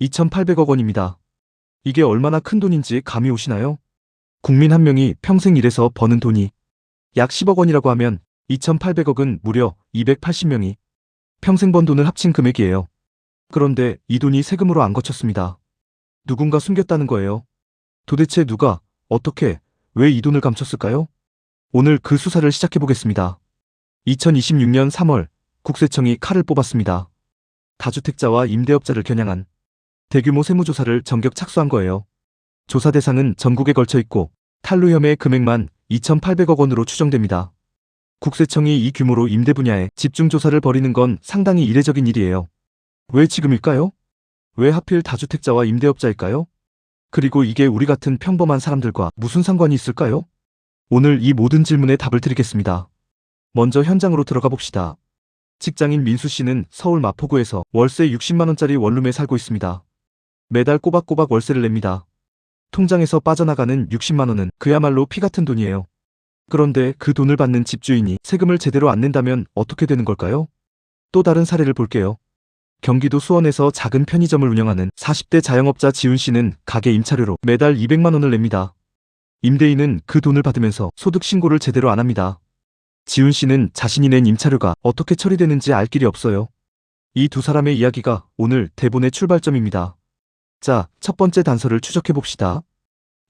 2,800억 원입니다. 이게 얼마나 큰 돈인지 감이 오시나요? 국민 한 명이 평생 일해서 버는 돈이 약 10억 원이라고 하면 2,800억은 무려 280명이 평생 번 돈을 합친 금액이에요. 그런데 이 돈이 세금으로 안 거쳤습니다. 누군가 숨겼다는 거예요. 도대체 누가, 어떻게, 왜 이 돈을 감췄을까요? 오늘 그 수사를 시작해보겠습니다. 2026년 3월 국세청이 칼을 뽑았습니다. 다주택자와 임대업자를 겨냥한 대규모 세무조사를 전격 착수한 거예요. 조사 대상은 전국에 걸쳐 있고 탈루 혐의 금액만 2,800억 원으로 추정됩니다. 국세청이 이 규모로 임대 분야에 집중 조사를 벌이는 건 상당히 이례적인 일이에요. 왜 지금일까요? 왜 하필 다주택자와 임대업자일까요? 그리고 이게 우리 같은 평범한 사람들과 무슨 상관이 있을까요? 오늘 이 모든 질문에 답을 드리겠습니다. 먼저 현장으로 들어가 봅시다. 직장인 민수 씨는 서울 마포구에서 월세 60만 원짜리 원룸에 살고 있습니다. 매달 꼬박꼬박 월세를 냅니다. 통장에서 빠져나가는 60만 원은 그야말로 피 같은 돈이에요. 그런데 그 돈을 받는 집주인이 세금을 제대로 안 낸다면 어떻게 되는 걸까요? 또 다른 사례를 볼게요. 경기도 수원에서 작은 편의점을 운영하는 40대 자영업자 지훈 씨는 가게 임차료로 매달 200만 원을 냅니다. 임대인은 그 돈을 받으면서 소득 신고를 제대로 안 합니다. 지훈 씨는 자신이 낸 임차료가 어떻게 처리되는지 알 길이 없어요. 이 두 사람의 이야기가 오늘 대본의 출발점입니다. 자, 첫 번째 단서를 추적해 봅시다.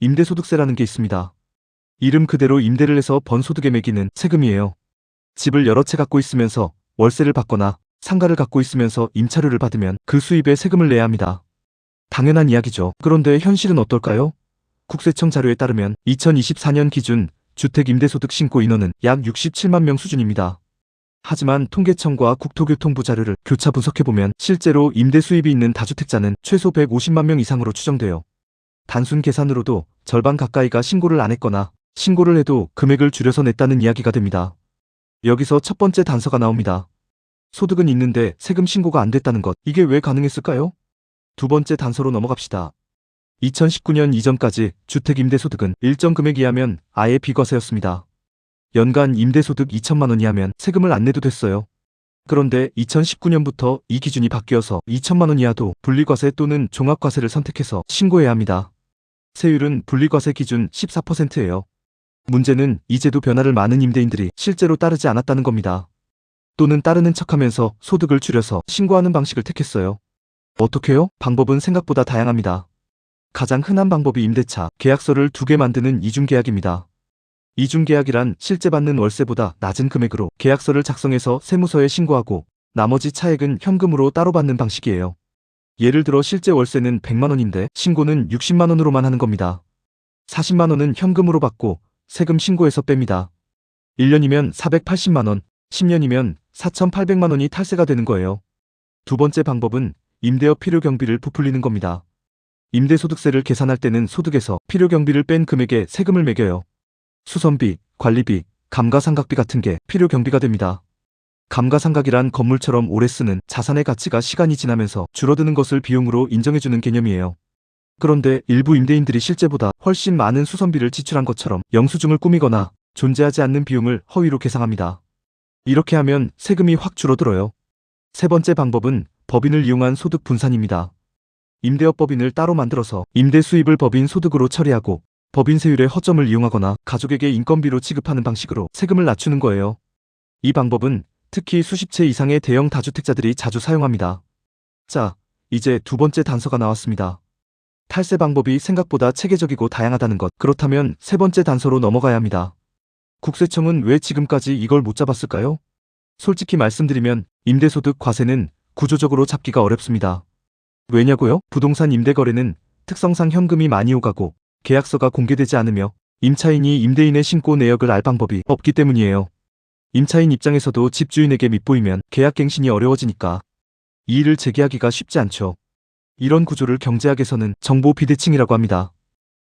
임대소득세라는 게 있습니다. 이름 그대로 임대를 해서 번 소득에 매기는 세금이에요. 집을 여러 채 갖고 있으면서 월세를 받거나 상가를 갖고 있으면서 임차료를 받으면 그 수입에 세금을 내야 합니다. 당연한 이야기죠. 그런데 현실은 어떨까요? 국세청 자료에 따르면 2024년 기준 주택임대소득 신고 인원은 약 67만 명 수준입니다. 하지만 통계청과 국토교통부 자료를 교차 분석해보면 실제로 임대 수입이 있는 다주택자는 최소 150만 명 이상으로 추정돼요. 단순 계산으로도 절반 가까이가 신고를 안 했거나 신고를 해도 금액을 줄여서 냈다는 이야기가 됩니다. 여기서 첫 번째 단서가 나옵니다. 소득은 있는데 세금 신고가 안 됐다는 것, 이게 왜 가능했을까요? 두 번째 단서로 넘어갑시다. 2019년 이전까지 주택임대소득은 일정 금액 이하면 아예 비과세였습니다. 연간 임대소득 2천만 원 이하면 세금을 안 내도 됐어요. 그런데 2019년부터 이 기준이 바뀌어서 2천만 원 이하도 분리과세 또는 종합과세를 선택해서 신고해야 합니다. 세율은 분리과세 기준 14%예요. 문제는 이제도 변화를 많은 임대인들이 실제로 따르지 않았다는 겁니다. 또는 따르는 척하면서 소득을 줄여서 신고하는 방식을 택했어요. 어떻게요? 방법은 생각보다 다양합니다. 가장 흔한 방법이 임대차, 계약서를 2개 만드는 이중계약입니다. 이중계약이란 실제 받는 월세보다 낮은 금액으로 계약서를 작성해서 세무서에 신고하고 나머지 차액은 현금으로 따로 받는 방식이에요. 예를 들어 실제 월세는 100만 원인데 신고는 60만 원으로만 하는 겁니다. 40만 원은 현금으로 받고 세금 신고해서 뺍니다. 1년이면 480만 원, 10년이면 4,800만 원이 탈세가 되는 거예요. 두 번째 방법은 임대업 필요경비를 부풀리는 겁니다. 임대소득세를 계산할 때는 소득에서 필요경비를 뺀 금액에 세금을 매겨요. 수선비, 관리비, 감가상각비 같은 게 필요경비가 됩니다. 감가상각이란 건물처럼 오래 쓰는 자산의 가치가 시간이 지나면서 줄어드는 것을 비용으로 인정해주는 개념이에요. 그런데 일부 임대인들이 실제보다 훨씬 많은 수선비를 지출한 것처럼 영수증을 꾸미거나 존재하지 않는 비용을 허위로 계상합니다. 이렇게 하면 세금이 확 줄어들어요. 세 번째 방법은 법인을 이용한 소득 분산입니다. 임대업 법인을 따로 만들어서 임대 수입을 법인 소득으로 처리하고 법인 세율의 허점을 이용하거나 가족에게 인건비로 지급하는 방식으로 세금을 낮추는 거예요. 이 방법은 특히 수십 채 이상의 대형 다주택자들이 자주 사용합니다. 자, 이제 두 번째 단서가 나왔습니다. 탈세 방법이 생각보다 체계적이고 다양하다는 것. 그렇다면 세 번째 단서로 넘어가야 합니다. 국세청은 왜 지금까지 이걸 못 잡았을까요? 솔직히 말씀드리면 임대소득 과세는 구조적으로 잡기가 어렵습니다. 왜냐고요? 부동산 임대거래는 특성상 현금이 많이 오가고 계약서가 공개되지 않으며 임차인이 임대인의 신고 내역을 알 방법이 없기 때문이에요. 임차인 입장에서도 집주인에게 밉보이면 계약갱신이 어려워지니까 이 일을 재개하기가 쉽지 않죠. 이런 구조를 경제학에서는 정보 비대칭이라고 합니다.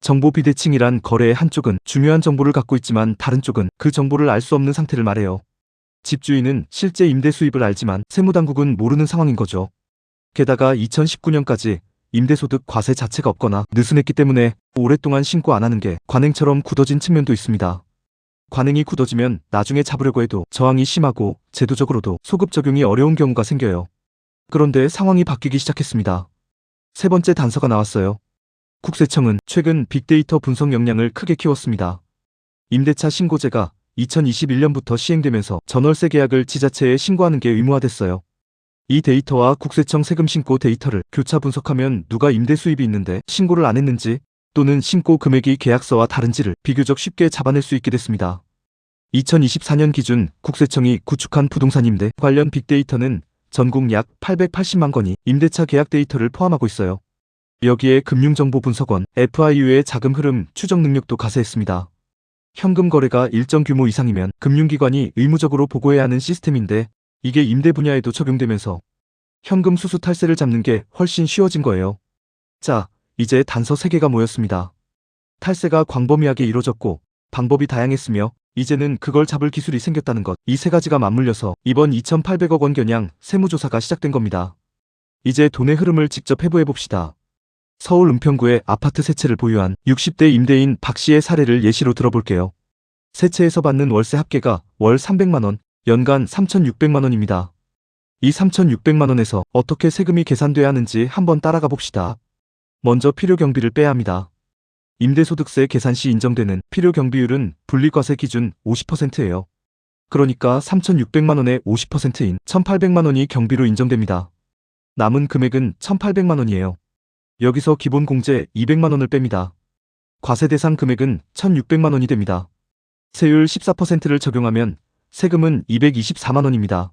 정보 비대칭이란 거래의 한쪽은 중요한 정보를 갖고 있지만 다른 쪽은 그 정보를 알 수 없는 상태를 말해요. 집주인은 실제 임대 수입을 알지만 세무당국은 모르는 상황인 거죠. 게다가 2019년까지 임대소득 과세 자체가 없거나 느슨했기 때문에 오랫동안 신고 안 하는 게 관행처럼 굳어진 측면도 있습니다. 관행이 굳어지면 나중에 잡으려고 해도 저항이 심하고 제도적으로도 소급 적용이 어려운 경우가 생겨요. 그런데 상황이 바뀌기 시작했습니다. 세 번째 단서가 나왔어요. 국세청은 최근 빅데이터 분석 역량을 크게 키웠습니다. 임대차 신고제가 2021년부터 시행되면서 전월세 계약을 지자체에 신고하는 게 의무화됐어요. 이 데이터와 국세청 세금 신고 데이터를 교차 분석하면 누가 임대 수입이 있는데 신고를 안 했는지 또는 신고 금액이 계약서와 다른지를 비교적 쉽게 잡아낼 수 있게 됐습니다. 2024년 기준 국세청이 구축한 부동산 임대 관련 빅데이터는 전국 약 880만 건이 임대차 계약 데이터를 포함하고 있어요. 여기에 금융정보분석원 FIU의 자금 흐름 추적 능력도 가세했습니다. 현금 거래가 일정 규모 이상이면 금융기관이 의무적으로 보고해야 하는 시스템인데 이게 임대 분야에도 적용되면서 현금 수수 탈세를 잡는 게 훨씬 쉬워진 거예요. 자, 이제 단서 3개가 모였습니다. 탈세가 광범위하게 이루어졌고 방법이 다양했으며 이제는 그걸 잡을 기술이 생겼다는 것. 이 3가지가 맞물려서 이번 2,800억 원 겨냥 세무조사가 시작된 겁니다. 이제 돈의 흐름을 직접 해부해봅시다. 서울 은평구의 아파트 세 채를 보유한 60대 임대인 박 씨의 사례를 예시로 들어볼게요. 세 채에서 받는 월세 합계가 월 300만 원, 연간 3,600만 원입니다. 이 3,600만 원에서 어떻게 세금이 계산돼야 하는지 한번 따라가 봅시다. 먼저 필요경비를 빼야 합니다. 임대소득세 계산 시 인정되는 필요경비율은 분리과세 기준 50%예요. 그러니까 3,600만 원의 50%인 1,800만 원이 경비로 인정됩니다. 남은 금액은 1,800만 원이에요. 여기서 기본 공제 200만 원을 뺍니다. 과세 대상 금액은 1,600만 원이 됩니다. 세율 14%를 적용하면 세금은 224만 원입니다.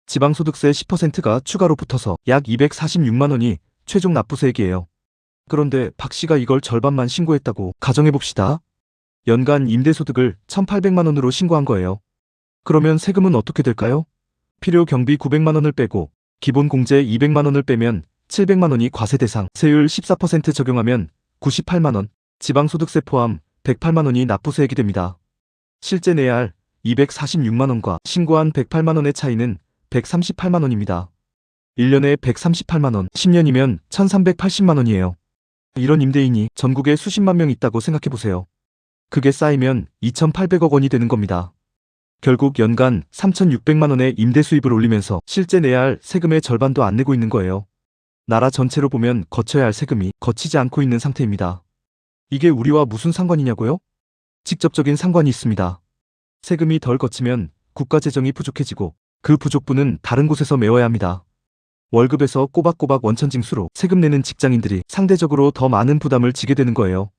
지방소득세 10%가 추가로 붙어서 약 246만 원이 최종 납부세액이에요. 그런데 박 씨가 이걸 절반만 신고했다고 가정해봅시다. 연간 임대소득을 1,800만 원으로 신고한 거예요. 그러면 세금은 어떻게 될까요? 필요 경비 900만 원을 빼고 기본 공제 200만 원을 빼면 700만 원이 과세 대상, 세율 14% 적용하면 98만 원, 지방소득세 포함 108만 원이 납부세액이 됩니다. 실제 내야 할 246만 원과 신고한 108만 원의 차이는 138만 원입니다. 1년에 138만 원, 10년이면 1,380만 원이에요. 이런 임대인이 전국에 수십만 명 있다고 생각해보세요. 그게 쌓이면 2,800억 원이 되는 겁니다. 결국 연간 3,600만 원의 임대 수입을 올리면서 실제 내야 할 세금의 절반도 안 내고 있는 거예요. 나라 전체로 보면 거쳐야 할 세금이 거치지 않고 있는 상태입니다. 이게 우리와 무슨 상관이냐고요? 직접적인 상관이 있습니다. 세금이 덜 거치면 국가 재정이 부족해지고 그 부족분은 다른 곳에서 메워야 합니다. 월급에서 꼬박꼬박 원천징수로 세금 내는 직장인들이 상대적으로 더 많은 부담을 지게 되는 거예요.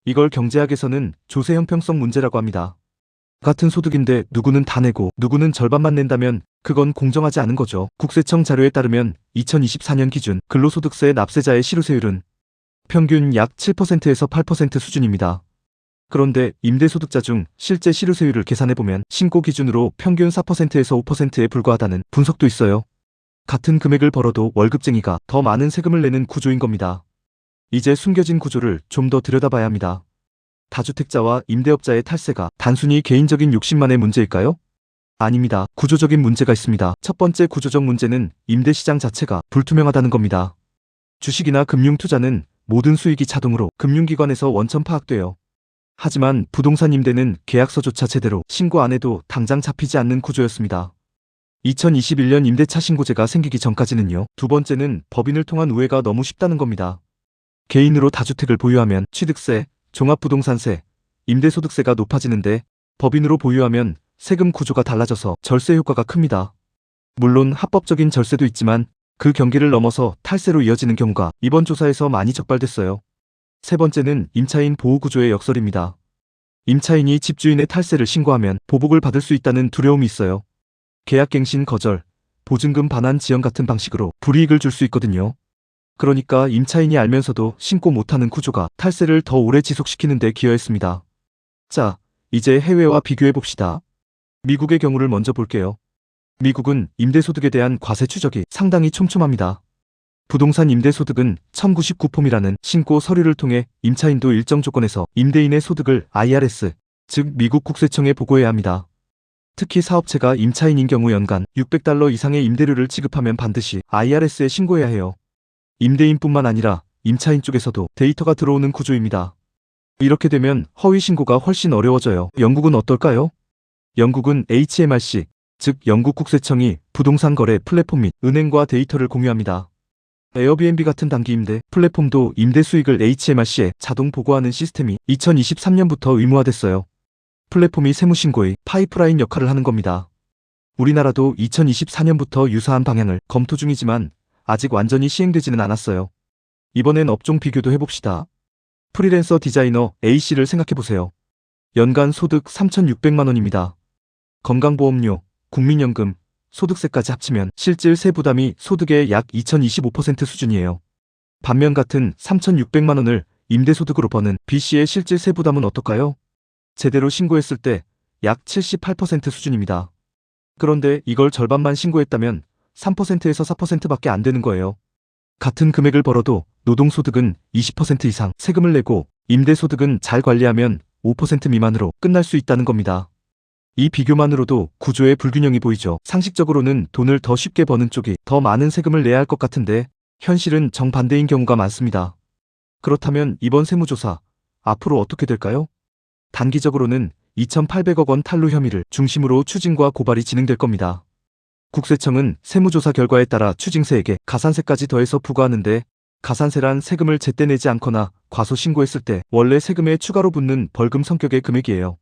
이걸 경제학에서는 조세 형평성 문제라고 합니다. 같은 소득인데 누구는 다 내고 누구는 절반만 낸다면 그건 공정하지 않은 거죠. 국세청 자료에 따르면 2024년 기준 근로소득세 납세자의 실효세율은 평균 약 7%에서 8% 수준입니다. 그런데 임대소득자 중 실제 실효세율을 계산해보면 신고 기준으로 평균 4%에서 5%에 불과하다는 분석도 있어요. 같은 금액을 벌어도 월급쟁이가 더 많은 세금을 내는 구조인 겁니다. 이제 숨겨진 구조를 좀 더 들여다봐야 합니다. 다주택자와 임대업자의 탈세가 단순히 개인적인 욕심만의 문제일까요? 아닙니다. 구조적인 문제가 있습니다. 첫 번째 구조적 문제는 임대시장 자체가 불투명하다는 겁니다. 주식이나 금융투자는 모든 수익이 자동으로 금융기관에서 원천 파악돼요. 하지만 부동산 임대는 계약서조차 제대로 신고 안 해도 당장 잡히지 않는 구조였습니다. 2021년 임대차 신고제가 생기기 전까지는요. 두 번째는 법인을 통한 우회가 너무 쉽다는 겁니다. 개인으로 다주택을 보유하면 취득세, 종합부동산세, 임대소득세가 높아지는데 법인으로 보유하면 세금 구조가 달라져서 절세 효과가 큽니다. 물론 합법적인 절세도 있지만 그 경계를 넘어서 탈세로 이어지는 경우가 이번 조사에서 많이 적발됐어요. 세 번째는 임차인 보호구조의 역설입니다. 임차인이 집주인의 탈세를 신고하면 보복을 받을 수 있다는 두려움이 있어요. 계약갱신 거절, 보증금 반환 지연 같은 방식으로 불이익을 줄 수 있거든요. 그러니까 임차인이 알면서도 신고 못하는 구조가 탈세를 더 오래 지속시키는 데 기여했습니다. 자, 이제 해외와 비교해봅시다. 미국의 경우를 먼저 볼게요. 미국은 임대소득에 대한 과세 추적이 상당히 촘촘합니다. 부동산 임대소득은 1099폼이라는 신고 서류를 통해 임차인도 일정 조건에서 임대인의 소득을 IRS, 즉 미국 국세청에 보고해야 합니다. 특히 사업체가 임차인인 경우 연간 $600 이상의 임대료를 지급하면 반드시 IRS에 신고해야 해요. 임대인뿐만 아니라 임차인 쪽에서도 데이터가 들어오는 구조입니다. 이렇게 되면 허위 신고가 훨씬 어려워져요. 영국은 어떨까요? 영국은 HMRC, 즉 영국 국세청이 부동산 거래 플랫폼 및 은행과 데이터를 공유합니다. 에어비앤비 같은 단기 임대 플랫폼도 임대 수익을 HMRC에 자동 보고하는 시스템이 2023년부터 의무화됐어요. 플랫폼이 세무신고의 파이프라인 역할을 하는 겁니다. 우리나라도 2024년부터 유사한 방향을 검토 중이지만 아직 완전히 시행되지는 않았어요. 이번엔 업종 비교도 해봅시다. 프리랜서 디자이너 A씨를 생각해보세요. 연간 소득 3,600만 원입니다. 건강보험료, 국민연금, 소득세까지 합치면 실질 세부담이 소득의 약 2025% 수준이에요. 반면 같은 3,600만 원을 임대소득으로 버는 B씨의 실질 세부담은 어떨까요? 제대로 신고했을 때 약 78% 수준입니다. 그런데 이걸 절반만 신고했다면 3%에서 4%밖에 안 되는 거예요. 같은 금액을 벌어도 노동소득은 20% 이상 세금을 내고 임대소득은 잘 관리하면 5% 미만으로 끝날 수 있다는 겁니다. 이 비교만으로도 구조의 불균형이 보이죠. 상식적으로는 돈을 더 쉽게 버는 쪽이 더 많은 세금을 내야 할 것 같은데 현실은 정반대인 경우가 많습니다. 그렇다면 이번 세무조사 앞으로 어떻게 될까요? 단기적으로는 2,800억 원 탈루 혐의를 중심으로 추징과 고발이 진행될 겁니다. 국세청은 세무조사 결과에 따라 추징세에게 가산세까지 더해서 부과하는데 가산세란 세금을 제때 내지 않거나 과소 신고했을 때 원래 세금에 추가로 붙는 벌금 성격의 금액이에요.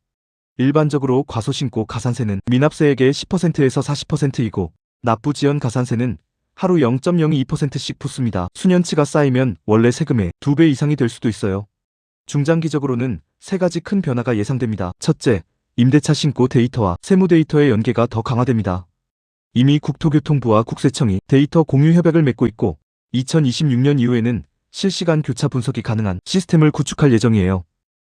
일반적으로 과소신고 가산세는 미납세액의 10%에서 40%이고 납부지연 가산세는 하루 0.02%씩 붙습니다. 수년치가 쌓이면 원래 세금의 2배 이상이 될 수도 있어요. 중장기적으로는 세 가지 큰 변화가 예상됩니다. 첫째, 임대차 신고 데이터와 세무 데이터의 연계가 더 강화됩니다. 이미 국토교통부와 국세청이 데이터 공유 협약을 맺고 있고 2026년 이후에는 실시간 교차 분석이 가능한 시스템을 구축할 예정이에요.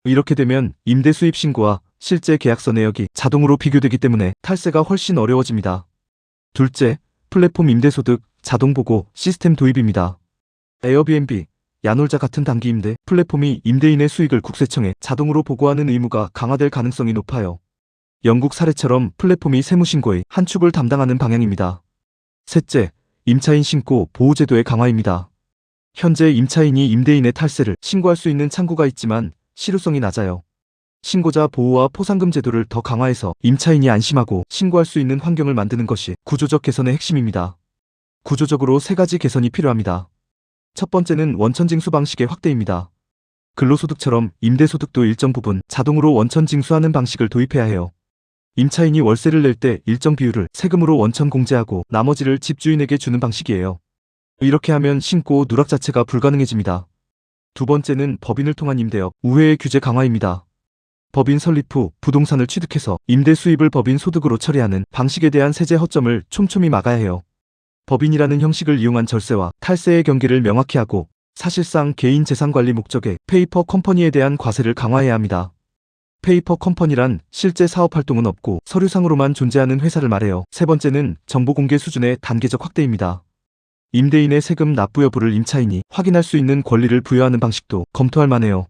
이렇게 되면 임대 수입 신고와 실제 계약서 내역이 자동으로 비교되기 때문에 탈세가 훨씬 어려워집니다. 둘째, 플랫폼 임대소득 자동보고 시스템 도입입니다. 에어비앤비, 야놀자 같은 단기 임대 플랫폼이 임대인의 수익을 국세청에 자동으로 보고하는 의무가 강화될 가능성이 높아요. 영국 사례처럼 플랫폼이 세무신고의 한 축을 담당하는 방향입니다. 셋째, 임차인 신고 보호제도의 강화입니다. 현재 임차인이 임대인의 탈세를 신고할 수 있는 창구가 있지만 실효성이 낮아요. 신고자 보호와 포상금 제도를 더 강화해서 임차인이 안심하고 신고할 수 있는 환경을 만드는 것이 구조적 개선의 핵심입니다. 구조적으로 세 가지 개선이 필요합니다. 첫 번째는 원천징수 방식의 확대입니다. 근로소득처럼 임대소득도 일정 부분 자동으로 원천징수하는 방식을 도입해야 해요. 임차인이 월세를 낼 때 일정 비율을 세금으로 원천 공제하고 나머지를 집주인에게 주는 방식이에요. 이렇게 하면 신고 누락 자체가 불가능해집니다. 두 번째는 법인을 통한 임대업 우회의 규제 강화입니다. 법인 설립 후 부동산을 취득해서 임대 수입을 법인 소득으로 처리하는 방식에 대한 세제 허점을 촘촘히 막아야 해요. 법인이라는 형식을 이용한 절세와 탈세의 경계를 명확히 하고 사실상 개인 재산 관리 목적의 페이퍼 컴퍼니에 대한 과세를 강화해야 합니다. 페이퍼 컴퍼니란 실제 사업 활동은 없고 서류상으로만 존재하는 회사를 말해요. 세 번째는 정보 공개 수준의 단계적 확대입니다. 임대인의 세금 납부 여부를 임차인이 확인할 수 있는 권리를 부여하는 방식도 검토할 만해요.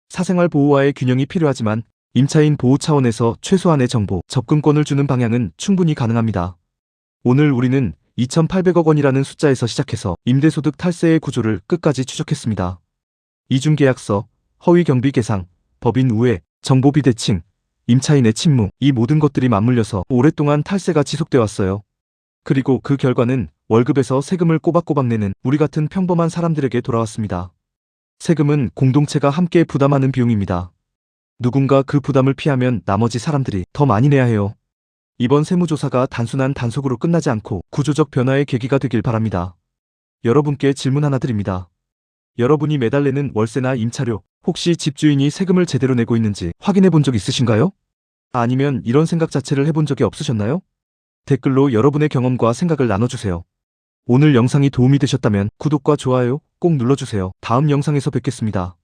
사생활 보호와의 균형이 필요하지만 임차인 보호 차원에서 최소한의 정보, 접근권을 주는 방향은 충분히 가능합니다. 오늘 우리는 2,800억 원이라는 숫자에서 시작해서 임대소득 탈세의 구조를 끝까지 추적했습니다. 이중계약서, 허위경비 계상, 법인 우회, 정보 비대칭, 임차인의 침묵, 이 모든 것들이 맞물려서 오랫동안 탈세가 지속돼 왔어요. 그리고 그 결과는 월급에서 세금을 꼬박꼬박 내는 우리 같은 평범한 사람들에게 돌아왔습니다. 세금은 공동체가 함께 부담하는 비용입니다. 누군가 그 부담을 피하면 나머지 사람들이 더 많이 내야 해요. 이번 세무조사가 단순한 단속으로 끝나지 않고 구조적 변화의 계기가 되길 바랍니다. 여러분께 질문 하나 드립니다. 여러분이 매달 내는 월세나 임차료, 혹시 집주인이 세금을 제대로 내고 있는지 확인해 본 적 있으신가요? 아니면 이런 생각 자체를 해본 적이 없으셨나요? 댓글로 여러분의 경험과 생각을 나눠주세요. 오늘 영상이 도움이 되셨다면 구독과 좋아요 꼭 눌러주세요. 다음 영상에서 뵙겠습니다.